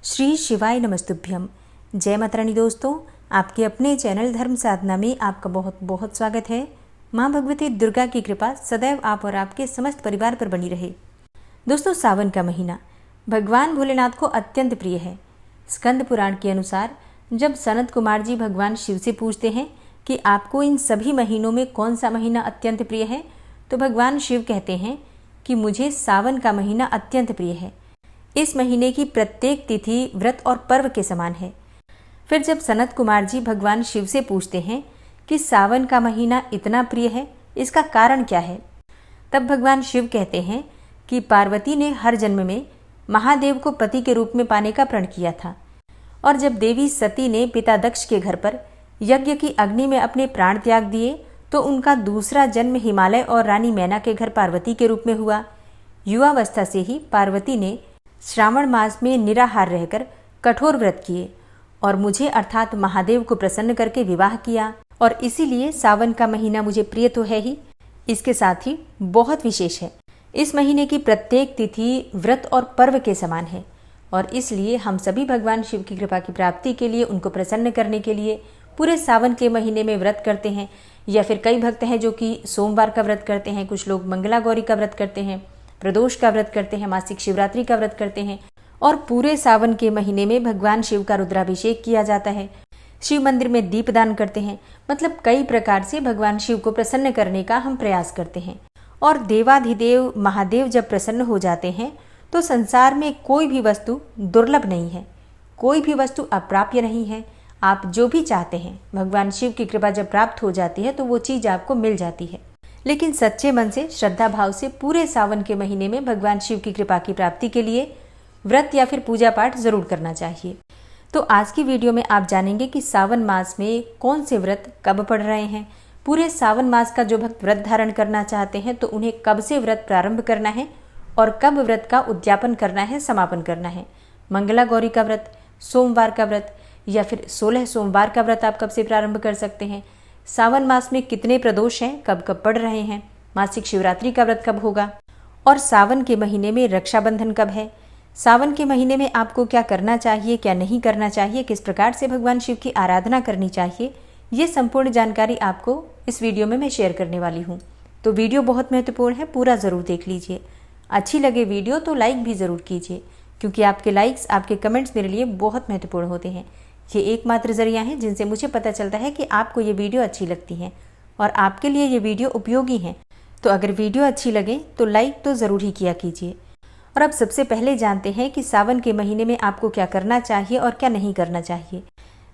श्री शिवाय नमस्तुभ्यम। जय माता रानी। दोस्तों, आपके अपने चैनल धर्म साधना में आपका बहुत बहुत स्वागत है। माँ भगवती दुर्गा की कृपा सदैव आप और आपके समस्त परिवार पर बनी रहे। दोस्तों, सावन का महीना भगवान भोलेनाथ को अत्यंत प्रिय है। स्कंद पुराण के अनुसार जब सनत कुमार जी भगवान शिव से पूछते हैं कि आपको इन सभी महीनों में कौन सा महीना अत्यंत प्रिय है, तो भगवान शिव कहते हैं कि मुझे सावन का महीना अत्यंत प्रिय है। इस महीने की प्रत्येक तिथि व्रत और पर्व के समान है। फिर जब सनत कुमार जी भगवान शिव से पूछते हैं कि सावन का महीना इतना प्रिय है, इसका कारण क्या है, तब भगवान शिव कहते हैं कि पार्वती ने हर जन्म में महादेव को पति के रूप में पाने का प्रण किया था, और जब देवी सती ने पिता दक्ष के घर पर यज्ञ की अग्नि में अपने प्राण त्याग दिए तो उनका दूसरा जन्म हिमालय और रानी मैना के घर पार्वती के रूप में हुआ। युवावस्था से ही पार्वती ने श्रावण मास में निराहार रहकर कठोर व्रत किए और मुझे अर्थात महादेव को प्रसन्न करके विवाह किया, और इसीलिए सावन का महीना मुझे प्रिय तो है ही, इसके साथ ही बहुत विशेष है। इस महीने की प्रत्येक तिथि व्रत और पर्व के समान है, और इसलिए हम सभी भगवान शिव की कृपा की प्राप्ति के लिए, उनको प्रसन्न करने के लिए पूरे सावन के महीने में व्रत करते हैं। या फिर कई भक्त हैं जो कि सोमवार का व्रत करते हैं, कुछ लोग मंगला गौरी का व्रत करते हैं, प्रदोष का व्रत करते हैं, मासिक शिवरात्रि का व्रत करते हैं, और पूरे सावन के महीने में भगवान शिव का रुद्राभिषेक किया जाता है, शिव मंदिर में दीपदान करते हैं। मतलब कई प्रकार से भगवान शिव को प्रसन्न करने का हम प्रयास करते हैं। और देवाधिदेव महादेव जब प्रसन्न हो जाते हैं तो संसार में कोई भी वस्तु दुर्लभ नहीं है, कोई भी वस्तु अप्राप्य नहीं है। आप जो भी चाहते हैं, भगवान शिव की कृपा जब प्राप्त हो जाती है तो वो चीज़ आपको मिल जाती है। लेकिन सच्चे मन से, श्रद्धा भाव से पूरे सावन के महीने में भगवान शिव की कृपा की प्राप्ति के लिए व्रत या फिर पूजा पाठ जरूर करना चाहिए। तो आज की वीडियो में आप जानेंगे कि सावन मास में कौन से व्रत कब पड़ रहे हैं। पूरे सावन मास का जो भक्त व्रत धारण करना चाहते हैं तो उन्हें कब से व्रत प्रारंभ करना है और कब व्रत का उद्यापन करना है, समापन करना है। मंगला गौरी का व्रत, सोमवार का व्रत या फिर 16 सोमवार का व्रत आप कब से प्रारंभ कर सकते हैं। सावन मास में कितने प्रदोष हैं, कब कब पड़ रहे हैं, मासिक शिवरात्रि का व्रत कब होगा, और सावन के महीने में रक्षाबंधन कब है। सावन के महीने में आपको क्या करना चाहिए, क्या नहीं करना चाहिए, किस प्रकार से भगवान शिव की आराधना करनी चाहिए, ये संपूर्ण जानकारी आपको इस वीडियो में मैं शेयर करने वाली हूँ। तो वीडियो बहुत महत्वपूर्ण है, पूरा ज़रूर देख लीजिए। अच्छी लगे वीडियो तो लाइक भी ज़रूर कीजिए, क्योंकि आपके लाइक्स, आपके कमेंट्स मेरे लिए बहुत महत्वपूर्ण होते हैं। ये एकमात्र जरिया है जिनसे मुझे पता चलता है कि आपको ये वीडियो अच्छी लगती है और आपके लिए ये वीडियो उपयोगी है। तो अगर वीडियो अच्छी लगे तो लाइक तो ज़रूर ही किया कीजिए। और अब सबसे पहले जानते हैं कि सावन के महीने में आपको क्या करना चाहिए और क्या नहीं करना चाहिए।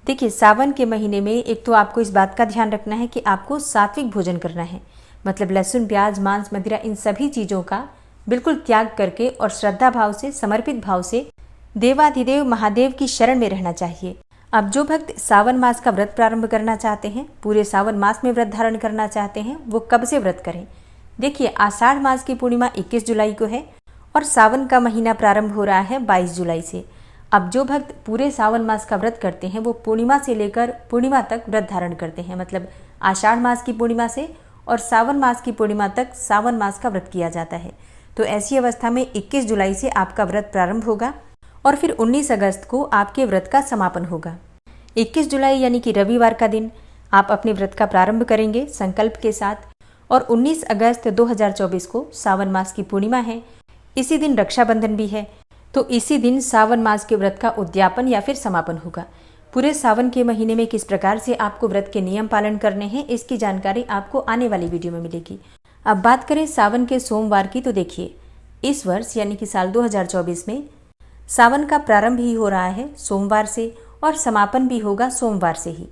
देखिए, सावन के महीने में एक तो आपको इस बात का ध्यान रखना है कि आपको सात्विक भोजन करना है। मतलब लहसुन, प्याज, मांस, मदिरा, इन सभी चीज़ों का बिल्कुल त्याग करके और श्रद्धा भाव से, समर्पित भाव से देवाधिदेव महादेव की शरण में रहना चाहिए। अब जो भक्त सावन मास का व्रत प्रारंभ करना चाहते हैं, पूरे सावन मास में व्रत धारण करना चाहते हैं, वो कब से व्रत करें। देखिए, आषाढ़ मास की पूर्णिमा 21 जुलाई को है और सावन का महीना प्रारंभ हो रहा है 22 जुलाई से। अब जो भक्त पूरे सावन मास का व्रत करते हैं वो पूर्णिमा से लेकर पूर्णिमा तक व्रत धारण करते हैं। मतलब आषाढ़ मास की पूर्णिमा से और सावन मास की पूर्णिमा तक सावन मास का व्रत किया जाता है। तो ऐसी अवस्था में 21 जुलाई से आपका व्रत प्रारंभ होगा और फिर 19 अगस्त को आपके व्रत का समापन होगा। 21 जुलाई यानी कि रविवार का दिन आप अपने व्रत का प्रारंभ करेंगे संकल्प के साथ, और 19 अगस्त 2024 को सावन मास की पूर्णिमा है। इसी दिन रक्षाबंधन भी है, तो इसी दिन सावन मास के व्रत का उद्यापन या फिर समापन होगा। पूरे सावन के महीने में किस प्रकार से आपको व्रत के नियम पालन करने हैं, इसकी जानकारी आपको आने वाली वीडियो में मिलेगी। अब बात करें सावन के सोमवार की, तो देखिए, इस वर्ष यानी कि साल 2024 में सावन का प्रारंभ ही हो रहा है सोमवार से और समापन भी होगा सोमवार से ही।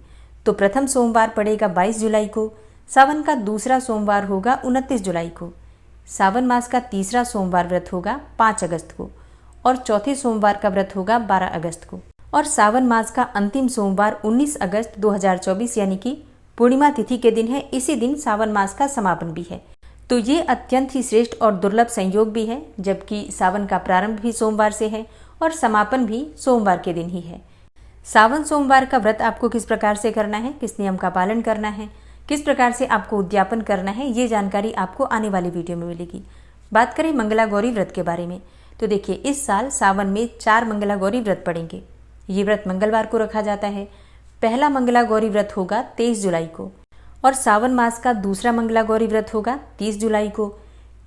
तो प्रथम सोमवार पड़ेगा 22 जुलाई को, सावन का दूसरा सोमवार होगा 29 जुलाई को, सावन मास का तीसरा सोमवार व्रत होगा 5 अगस्त को, और चौथे सोमवार का व्रत होगा 12 अगस्त को, और सावन मास का अंतिम सोमवार 19 अगस्त 2024 यानी कि पूर्णिमा तिथि के दिन है। इसी दिन सावन मास का समापन भी है। तो ये अत्यंत ही श्रेष्ठ और दुर्लभ संयोग भी है, जबकि सावन का प्रारंभ भी सोमवार से है और समापन भी सोमवार के दिन ही है। सावन सोमवार का व्रत आपको किस प्रकार से करना है, किस नियम का पालन करना है, किस प्रकार से आपको उद्यापन करना है, ये जानकारी आपको आने वाली वीडियो में मिलेगी। बात करें मंगला गौरी व्रत के बारे में, तो देखिए, इस साल सावन में 4 मंगला गौरी व्रत पड़ेंगे। ये व्रत मंगलवार को रखा जाता है। पहला मंगला गौरी व्रत होगा 23 जुलाई को, और सावन मास का दूसरा मंगला गौरी व्रत होगा 30 जुलाई को,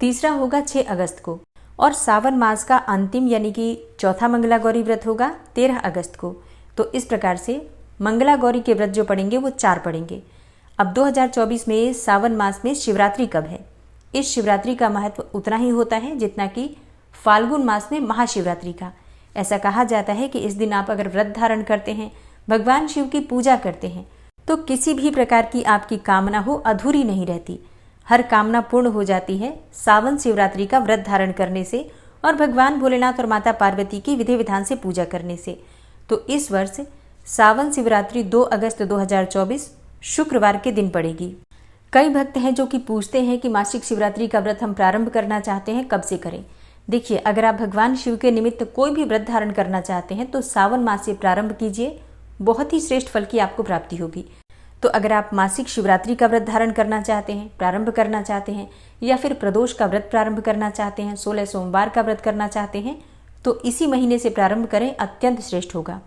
तीसरा होगा 6 अगस्त को, और सावन मास का अंतिम यानी कि चौथा मंगला गौरी व्रत होगा 13 अगस्त को। तो इस प्रकार से मंगला गौरी के व्रत जो पड़ेंगे वो 4 पड़ेंगे। अब 2024 में सावन मास में शिवरात्रि कब है? इस शिवरात्रि का महत्व उतना ही होता है जितना कि फाल्गुन मास में महाशिवरात्रि का। ऐसा कहा जाता है कि इस दिन आप अगर व्रत धारण करते हैं, भगवान शिव की पूजा करते हैं, तो किसी भी प्रकार की आपकी कामना हो अधूरी नहीं रहती। हर कामना पूर्ण हो जाती है सावन शिवरात्रि का व्रत धारण करने से और भगवान भोलेनाथ और माता पार्वती की विधि विधान से पूजा करने से। तो इस वर्ष सावन शिवरात्रि 2 अगस्त 2024 शुक्रवार के दिन पड़ेगी। कई भक्त हैं जो कि पूछते हैं कि मासिक शिवरात्रि का व्रत हम प्रारंभ करना चाहते हैं, कब से करें? देखिए, अगर आप भगवान शिव के निमित्त कोई भी व्रत धारण करना चाहते हैं तो सावन मास से प्रारंभ कीजिए, बहुत ही श्रेष्ठ फल की आपको प्राप्ति होगी। तो अगर आप मासिक शिवरात्रि का व्रत धारण करना चाहते हैं, प्रारंभ करना चाहते हैं, या फिर प्रदोष का व्रत प्रारंभ करना चाहते हैं, 16 सोमवार का व्रत करना चाहते हैं, तो इसी महीने से प्रारंभ करें, अत्यंत श्रेष्ठ होगा।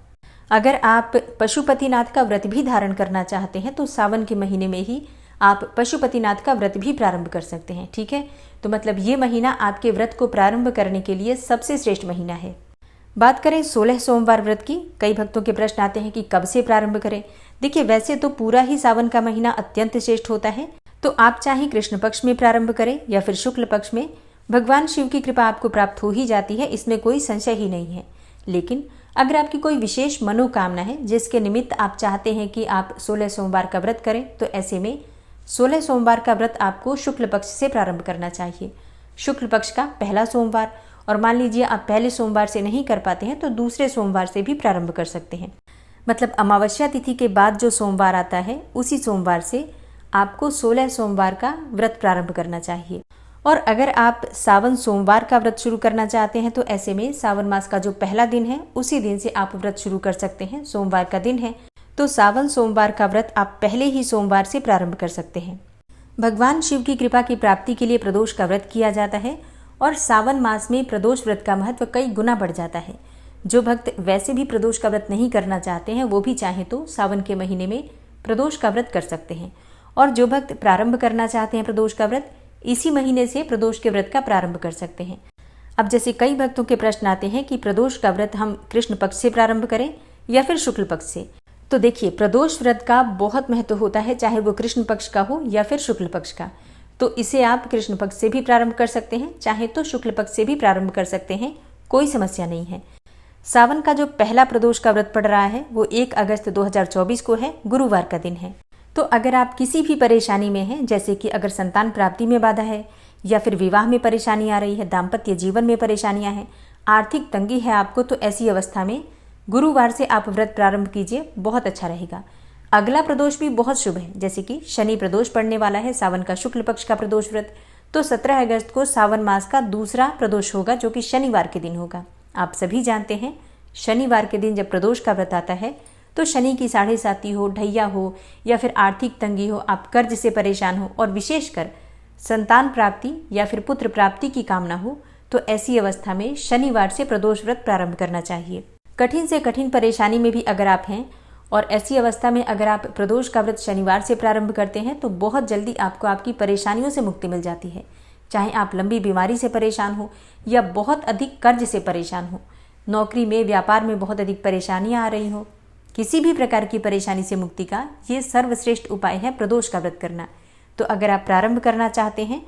अगर आप पशुपतिनाथ का व्रत भी धारण करना चाहते हैं तो सावन के महीने में ही आप पशुपतिनाथ का व्रत भी प्रारंभ कर सकते हैं। ठीक है, तो मतलब ये महीना आपके व्रत को प्रारंभ करने के लिए सबसे श्रेष्ठ महीना है। बात करें 16 सोमवार व्रत की, कई भक्तों के प्रश्न आते हैं कि कब से प्रारंभ करें। देखिए, वैसे तो पूरा ही सावन का महीना अत्यंत श्रेष्ठ होता है, तो आप चाहे कृष्ण पक्ष में प्रारंभ करें या फिर शुक्ल पक्ष में, भगवान शिव की कृपा आपको प्राप्त हो ही जाती है, इसमें कोई संशय ही नहीं है। लेकिन अगर आपकी कोई विशेष मनोकामना है जिसके निमित्त आप चाहते हैं कि आप 16 सोमवार का व्रत करें, तो ऐसे में 16 सोमवार का व्रत आपको शुक्ल पक्ष से प्रारंभ करना चाहिए। शुक्ल पक्ष का पहला सोमवार, और मान लीजिए आप पहले सोमवार से नहीं कर पाते हैं तो दूसरे सोमवार से भी प्रारंभ कर सकते हैं। मतलब अमावस्या तिथि के बाद जो सोमवार आता है उसी सोमवार से आपको 16 सोमवार का व्रत प्रारंभ करना चाहिए। और अगर आप सावन सोमवार का व्रत शुरू करना चाहते हैं तो ऐसे में सावन मास का जो पहला दिन है उसी दिन से आप व्रत शुरू कर सकते हैं। सोमवार का दिन है तो सावन सोमवार का व्रत आप पहले ही सोमवार से प्रारंभ कर सकते हैं। भगवान शिव की कृपा की प्राप्ति के लिए प्रदोष का व्रत किया जाता है, और सावन मास में प्रदोष व्रत का महत्व कई गुना बढ़ जाता है। जो भक्त वैसे भी प्रदोष का व्रत नहीं करना चाहते हैं वो भी चाहें तो सावन के महीने में प्रदोष का व्रत कर सकते हैं, और जो भक्त प्रारंभ करना चाहते हैं प्रदोष का व्रत, इसी महीने से प्रदोष के व्रत का प्रारंभ कर सकते हैं। अब जैसे कई भक्तों के प्रश्न आते हैं कि प्रदोष का व्रत हम कृष्ण पक्ष से प्रारंभ करें या फिर शुक्ल पक्ष से, तो देखिए, प्रदोष व्रत का बहुत महत्व होता है, चाहे वो कृष्ण पक्ष का हो या फिर शुक्ल पक्ष का। तो इसे आप कृष्ण पक्ष से भी प्रारंभ कर सकते हैं, चाहे तो शुक्ल पक्ष से भी प्रारंभ कर सकते हैं, कोई समस्या नहीं है। सावन का जो पहला प्रदोष का व्रत पड़ रहा है वो 1 अगस्त 2024 को है, गुरुवार का दिन है। तो अगर आप किसी भी परेशानी में हैं, जैसे कि अगर संतान प्राप्ति में बाधा है या फिर विवाह में परेशानी आ रही है, दाम्पत्य जीवन में परेशानियां हैं, आर्थिक तंगी है आपको, तो ऐसी अवस्था में गुरुवार से आप व्रत प्रारंभ कीजिए, बहुत अच्छा रहेगा। अगला प्रदोष भी बहुत शुभ है, जैसे कि शनि प्रदोष पड़ने वाला है, सावन का शुक्ल पक्ष का प्रदोष व्रत, तो 17 अगस्त को सावन मास का दूसरा प्रदोष होगा जो कि शनिवार के दिन होगा। आप सभी जानते हैं शनिवार के दिन जब प्रदोष का व्रत आता है तो शनि की 7.5 हो, ढैया हो या फिर आर्थिक तंगी हो, आप कर्ज से परेशान हो और विशेषकर संतान प्राप्ति या फिर पुत्र प्राप्ति की कामना हो, तो ऐसी अवस्था में शनिवार से प्रदोष व्रत प्रारंभ करना चाहिए। कठिन से कठिन परेशानी में भी अगर आप हैं और ऐसी अवस्था में अगर आप प्रदोष का व्रत शनिवार से प्रारंभ करते हैं तो बहुत जल्दी आपको आपकी परेशानियों से मुक्ति मिल जाती है। चाहे आप लंबी बीमारी से परेशान हो या बहुत अधिक कर्ज से परेशान हो, नौकरी में व्यापार में बहुत अधिक परेशानियां आ रही हो, किसी भी प्रकार की परेशानी से मुक्ति का ये सर्वश्रेष्ठ उपाय है प्रदोष का व्रत करना। तो अगर आप प्रारंभ करना चाहते हैं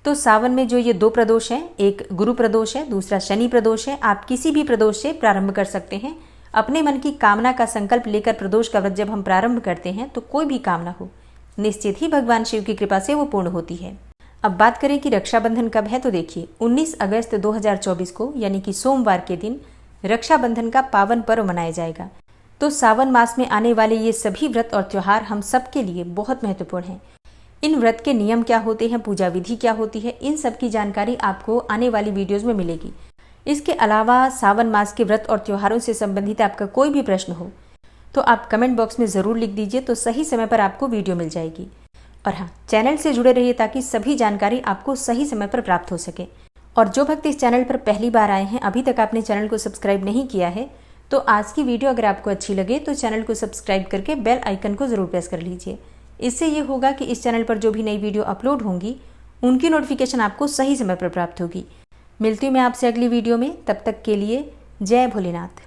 तो सावन में जो ये 2 प्रदोष हैं, एक गुरु प्रदोष है, दूसरा शनि प्रदोष है, आप किसी भी प्रदोष से प्रारंभ कर सकते हैं। अपने मन की कामना का संकल्प लेकर प्रदोष का व्रत जब हम प्रारंभ करते हैं तो कोई भी कामना हो, निश्चित ही भगवान शिव की कृपा से वो पूर्ण होती है। अब बात करें कि रक्षाबंधन कब है, तो देखिए 19 अगस्त 2024 को यानी कि सोमवार के दिन रक्षाबंधन का पावन पर्व मनाया जाएगा। तो सावन मास में आने वाले ये सभी व्रत और त्यौहार हम सबके लिए बहुत महत्वपूर्ण हैं। इन व्रत के नियम क्या होते हैं, पूजा विधि क्या होती है, इन सब की जानकारी आपको आने वाली वीडियोज़ में मिलेगी। इसके अलावा सावन मास के व्रत और त्योहारों से संबंधित आपका कोई भी प्रश्न हो तो आप कमेंट बॉक्स में ज़रूर लिख दीजिए, तो सही समय पर आपको वीडियो मिल जाएगी। और हाँ, चैनल से जुड़े रहिए ताकि सभी जानकारी आपको सही समय पर प्राप्त हो सके। और जो भक्त इस चैनल पर पहली बार आए हैं, अभी तक आपने चैनल को सब्सक्राइब नहीं किया है, तो आज की वीडियो अगर आपको अच्छी लगे तो चैनल को सब्सक्राइब करके बेल आइकन को ज़रूर प्रेस कर लीजिए। इससे ये होगा कि इस चैनल पर जो भी नई वीडियो अपलोड होंगी उनकी नोटिफिकेशन आपको सही समय पर प्राप्त होगी। मिलती हूँ मैं आपसे अगली वीडियो में, तब तक के लिए जय भोलेनाथ।